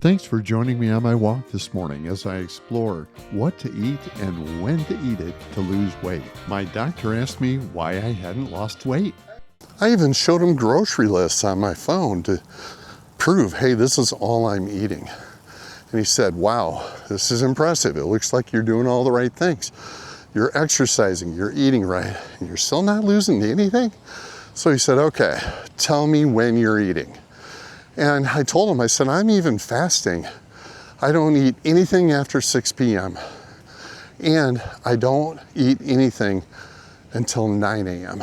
Thanks for joining me on my walk this morning as I explore what to eat and when to eat it to lose weight. My doctor asked me why I hadn't lost weight. I even showed him grocery lists on my phone to prove, hey, this is all I'm eating. And he said, wow, this is impressive. It looks like you're doing all the right things. You're exercising, you're eating right, and you're still not losing anything? So he said, okay, tell me when you're eating. And I told him, I said, I'm even fasting. I don't eat anything after 6 p.m. And I don't eat anything until 9 a.m.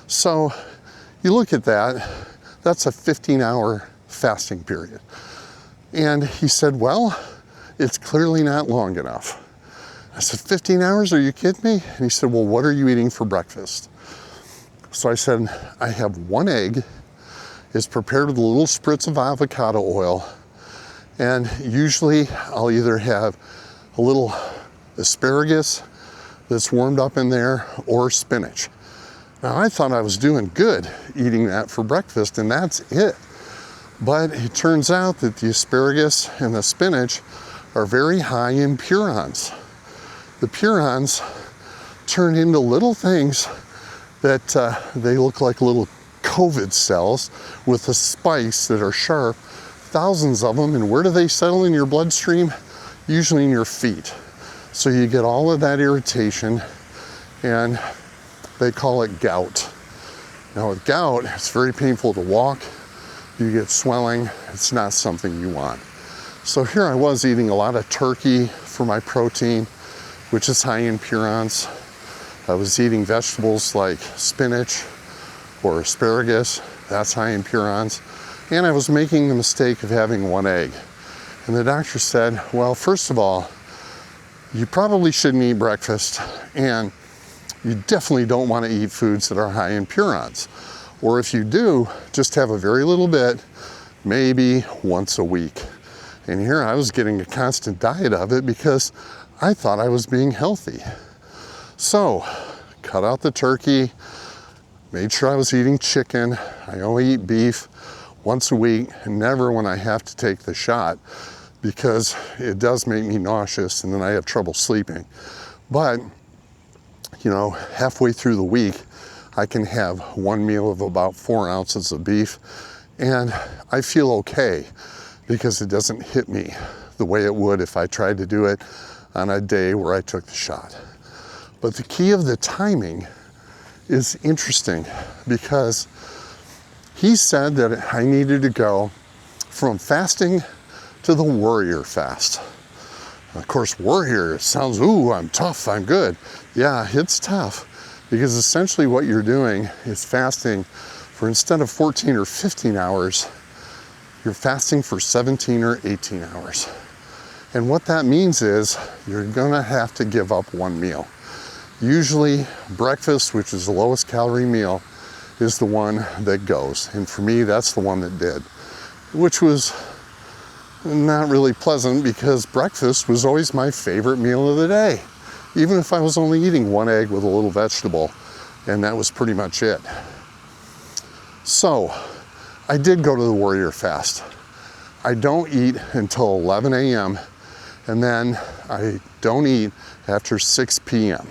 So you look at that, that's a 15-hour fasting period. And he said, well, it's clearly not long enough. I said, 15 hours? Are you kidding me? And he said, well, what are you eating for breakfast? So I said, I have one egg. It's prepared with a little spritz of avocado oil. And usually I'll either have a little asparagus that's warmed up in there or spinach. Now I thought I was doing good eating that for breakfast, and that's it. But it turns out that the asparagus and the spinach are very high in purines. The purines turn into little things that they look like little COVID cells with the spikes that are sharp, thousands of them. And where do they settle in your bloodstream? Usually in your feet. So you get all of that irritation, and they call it gout. Now with gout, it's very painful to walk. You get swelling. It's not something you want. So here I was eating a lot of turkey for my protein, which is high in purines. I was eating vegetables like spinach or asparagus, that's high in purines. And I was making the mistake of having one egg. And the doctor said, well, first of all, you probably shouldn't eat breakfast, and you definitely don't want to eat foods that are high in purines. Or if you do, just have a very little bit, maybe once a week. And here I was getting a constant diet of it because I thought I was being healthy. So, cut out the turkey, made sure I was eating chicken. I only eat beef once a week, and never when I have to take the shot, because it does make me nauseous and then I have trouble sleeping. But, you know, halfway through the week, I can have one meal of about 4 ounces of beef, and I feel okay because it doesn't hit me the way it would if I tried to do it on a day where I took the shot. But the key of the timing is interesting, because he said that I needed to go from fasting to the warrior fast. Of course, warrior sounds, ooh, I'm tough, I'm good. Yeah, it's tough, because essentially what you're doing is fasting for, instead of 14 or 15 hours, you're fasting for 17 or 18 hours. And what that means is you're gonna have to give up one meal. Usually breakfast, which is the lowest calorie meal, is the one that goes. And for me, that's the one that did, which was not really pleasant, because breakfast was always my favorite meal of the day, even if I was only eating one egg with a little vegetable, and that was pretty much it. So I did go to the warrior fast. I don't eat until 11 a.m. and then I don't eat after 6 p.m.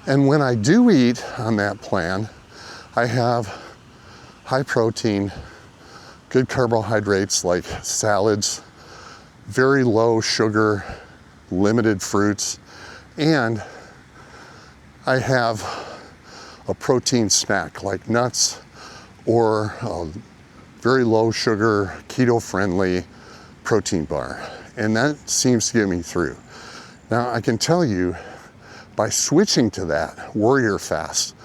And when I do eat on that plan, I have high protein, good carbohydrates like salads, very low sugar, limited fruits, and I have a protein snack like nuts or a very low sugar, keto-friendly protein bar. And that seems to get me through. Now I can tell you, by switching to that warrior fast,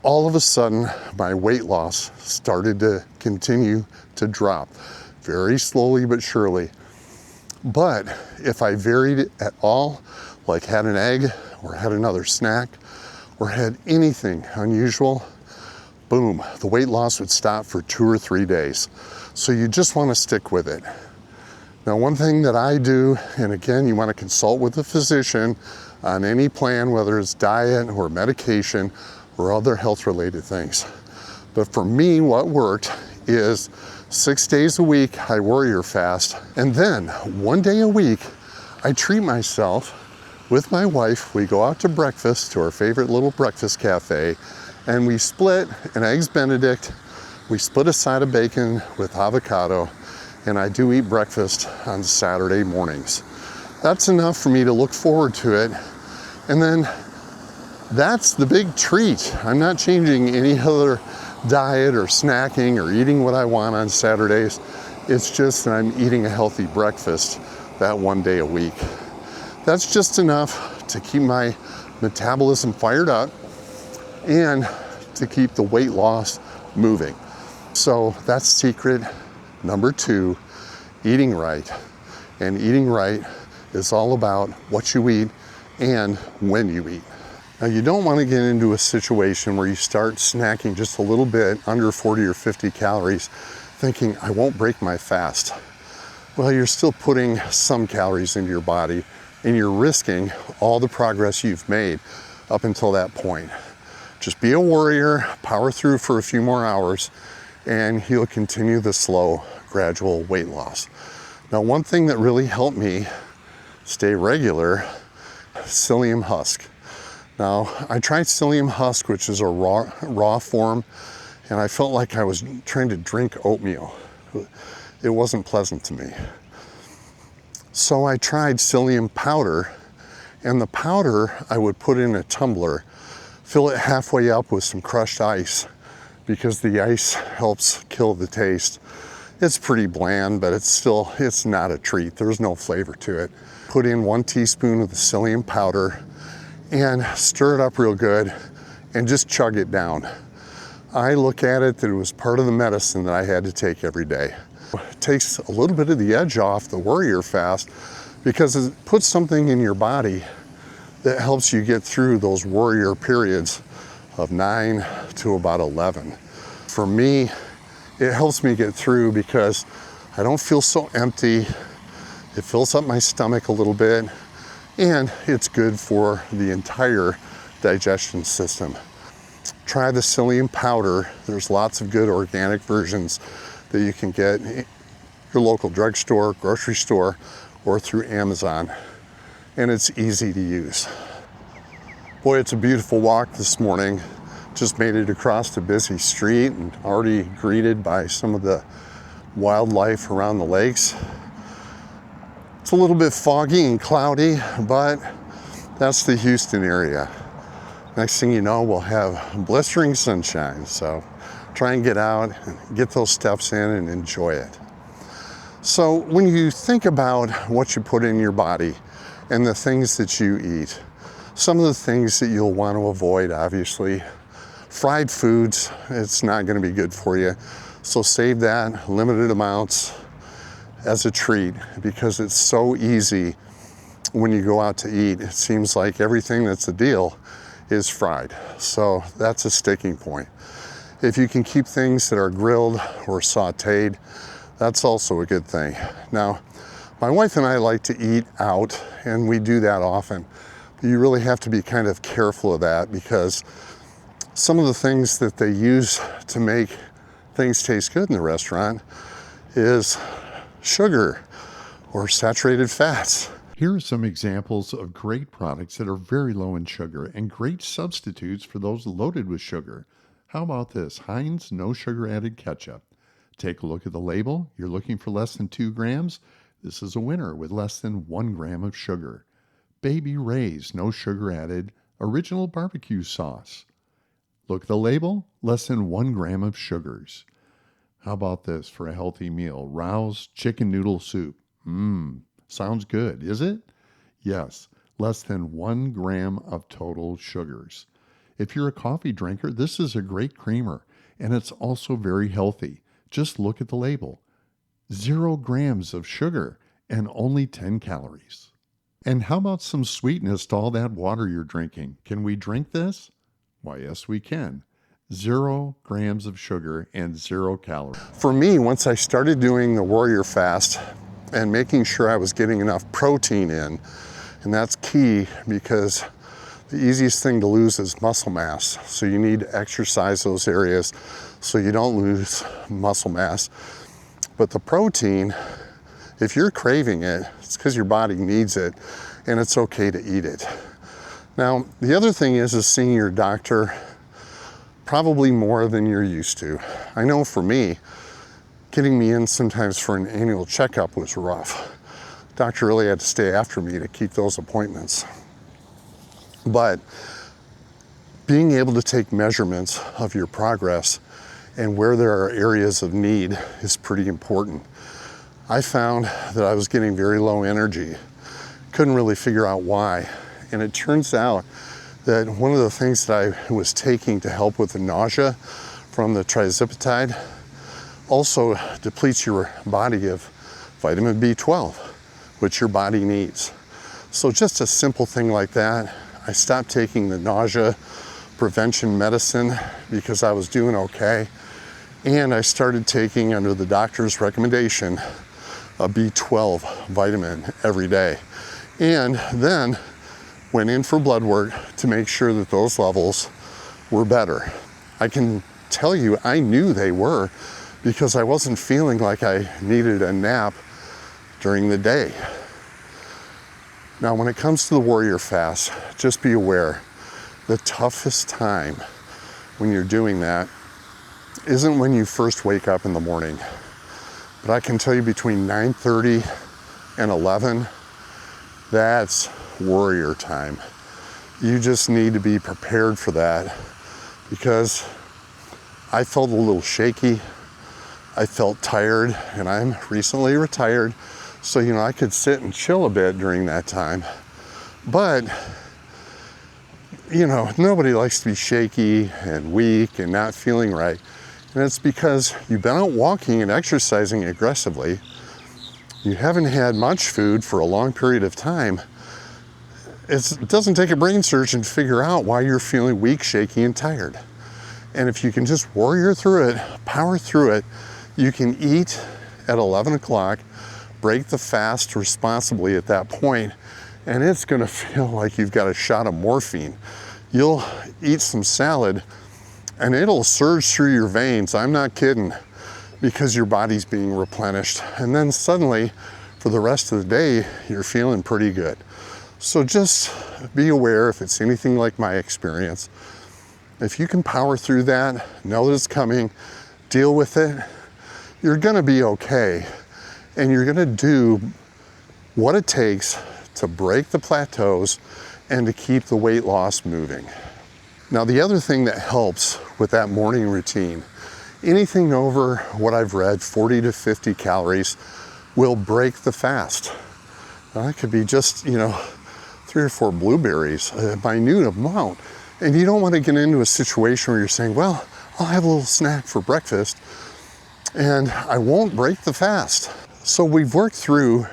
all of a sudden my weight loss started to continue to drop, very slowly but surely. But if I varied it at all, like had an egg or had another snack or had anything unusual, boom, the weight loss would stop for 2 or 3 days. So you just want to stick with it. Now, one thing that I do, and again, you want to consult with a physician on any plan, whether it's diet or medication or other health-related things. But for me, what worked is 6 days a week, I warrior fast. And then 1 day a week, I treat myself with my wife. We go out to breakfast to our favorite little breakfast cafe, and we split an Eggs Benedict. We split a side of bacon with avocado, and I do eat breakfast on Saturday mornings. That's enough for me to look forward to it. And then that's the big treat. I'm not changing any other diet or snacking or eating what I want on Saturdays. It's just that I'm eating a healthy breakfast that 1 day a week. That's just enough to keep my metabolism fired up and to keep the weight loss moving. So that's secret number 2, eating right. And eating right is all about what you eat and when you eat. Now, you don't want to get into a situation where you start snacking just a little bit under 40 or 50 calories, thinking, I won't break my fast. Well, you're still putting some calories into your body, and you're risking all the progress you've made up until that point. Just be a warrior, power through for a few more hours, and you'll continue the slow, gradual weight loss. Now, one thing that really helped me stay regular, Psyllium Husk. Now, I tried Psyllium Husk, which is a raw form, and I felt like I was trying to drink oatmeal. It wasn't pleasant to me. So I tried Psyllium powder, and the powder I would put in a tumbler, fill it halfway up with some crushed ice, because the ice helps kill the taste. It's pretty bland, but it's not a treat. There's no flavor to it. Put in 1 teaspoon of the Psyllium powder, and stir it up real good and just chug it down. I look at it that it was part of the medicine that I had to take every day. It takes a little bit of the edge off the warrior fast because it puts something in your body that helps you get through those warrior periods of 9 to about 11. For me, it helps me get through because I don't feel so empty. It fills up my stomach a little bit, and it's good for the entire digestion system. Try the Psyllium powder. There's lots of good organic versions that you can get in your local drugstore, grocery store, or through Amazon, and it's easy to use. Boy, it's a beautiful walk this morning. Just made it across a busy street and already greeted by some of the wildlife around the lakes. It's a little bit foggy and cloudy, but that's the Houston area. Next thing you know, we'll have blistering sunshine. So try and get out and get those steps in and enjoy it. So when you think about what you put in your body and the things that you eat, some of the things that you'll want to avoid, obviously, fried foods, it's not going to be good for you. So save that, limited amounts, as a treat, because it's so easy when you go out to eat. It seems like everything that's a deal is fried. So that's a sticking point. If you can keep things that are grilled or sauteed, that's also a good thing. Now, my wife and I like to eat out, and we do that often. But you really have to be kind of careful of that, because some of the things that they use to make things taste good in the restaurant is sugar or saturated fats. Here are some examples of great products that are very low in sugar and great substitutes for those loaded with sugar. How about this? Heinz no sugar added ketchup. Take a look at the label. You're looking for less than 2 grams. This is a winner with less than 1 gram of sugar. Baby Ray's no sugar added original barbecue sauce. Look at the label. Less than 1 gram of sugars. How about this for a healthy meal? Rao's chicken noodle soup. Sounds good, is it? Yes, less than 1 gram of total sugars. If you're a coffee drinker, this is a great creamer, and it's also very healthy. Just look at the label. 0 grams of sugar and only 10 calories. And how about some sweetness to all that water you're drinking? Can we drink this? Why, yes, we can. 0 grams of sugar and 0 calories. For me, once I started doing the warrior fast and making sure I was getting enough protein in, and that's key because the easiest thing to lose is muscle mass. So you need to exercise those areas so you don't lose muscle mass. But the protein, if you're craving it, it's because your body needs it, and it's okay to eat it. Now, the other thing is seeing your doctor probably more than you're used to. I know for me, getting me in sometimes for an annual checkup was rough. Doctor really had to stay after me to keep those appointments. But being able to take measurements of your progress and where there are areas of need is pretty important. I found that I was getting very low energy. Couldn't really figure out why. And it turns out that one of the things that I was taking to help with the nausea from the trizipatide also depletes your body of vitamin B12, which your body needs. So just a simple thing like that. I stopped taking the nausea prevention medicine because I was doing okay. And I started taking, under the doctor's recommendation, a B12 vitamin every day. And then went in for blood work to make sure that those levels were better. I can tell you I knew they were because I wasn't feeling like I needed a nap during the day. Now, when it comes to the warrior fast, just be aware, the toughest time when you're doing that isn't when you first wake up in the morning. But I can tell you between 9:30 and 11, that's warrior time. You just need to be prepared for that, because I felt a little shaky. I felt tired, and I'm recently retired, so I could sit and chill a bit during that time. But nobody likes to be shaky and weak and not feeling right. And it's because you've been out walking and exercising aggressively. You haven't had much food for a long period of time. It doesn't take a brain surgeon to figure out why you're feeling weak, shaky, and tired. And if you can just warrior through it, power through it, you can eat at 11 o'clock, break the fast responsibly at that point, and it's gonna feel like you've got a shot of morphine. You'll eat some salad and it'll surge through your veins, I'm not kidding, because your body's being replenished. And then suddenly, for the rest of the day, you're feeling pretty good. So just be aware if it's anything like my experience. If you can power through that, know that it's coming, deal with it, you're gonna be okay. And you're gonna do what it takes to break the plateaus and to keep the weight loss moving. Now, the other thing that helps with that morning routine, anything over what I've read, 40 to 50 calories, will break the fast. Now, that could be just, 3 or 4 blueberries, a minute amount. And you don't want to get into a situation where you're saying, well, I'll have a little snack for breakfast and I won't break the fast. So we've worked through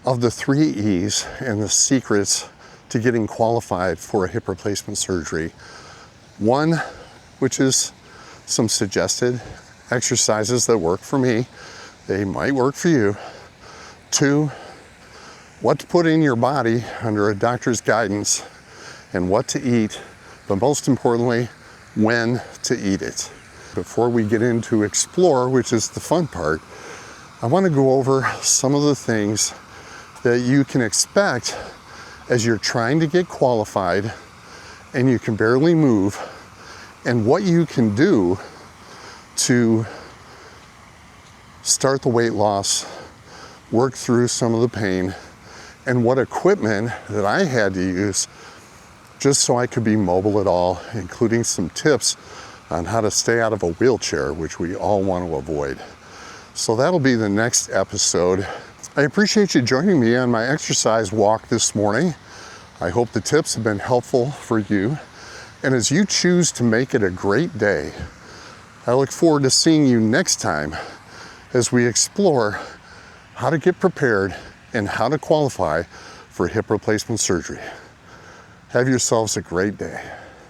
of the 3 E's and the secrets to getting qualified for a hip replacement surgery. 1, which is some suggested exercises that work for me. They might work for you. 2, what to put in your body under a doctor's guidance and what to eat, but most importantly, when to eat it. Before we get into explore, which is the fun part, I want to go over some of the things that you can expect as you're trying to get qualified and you can barely move, and what you can do to start the weight loss, work through some of the pain, and what equipment that I had to use just so I could be mobile at all, including some tips on how to stay out of a wheelchair, which we all want to avoid. So that'll be the next episode. I appreciate you joining me on my exercise walk this morning. I hope the tips have been helpful for you. And as you choose to make it a great day, I look forward to seeing you next time as we explore how to get prepared and how to qualify for hip replacement surgery. Have yourselves a great day.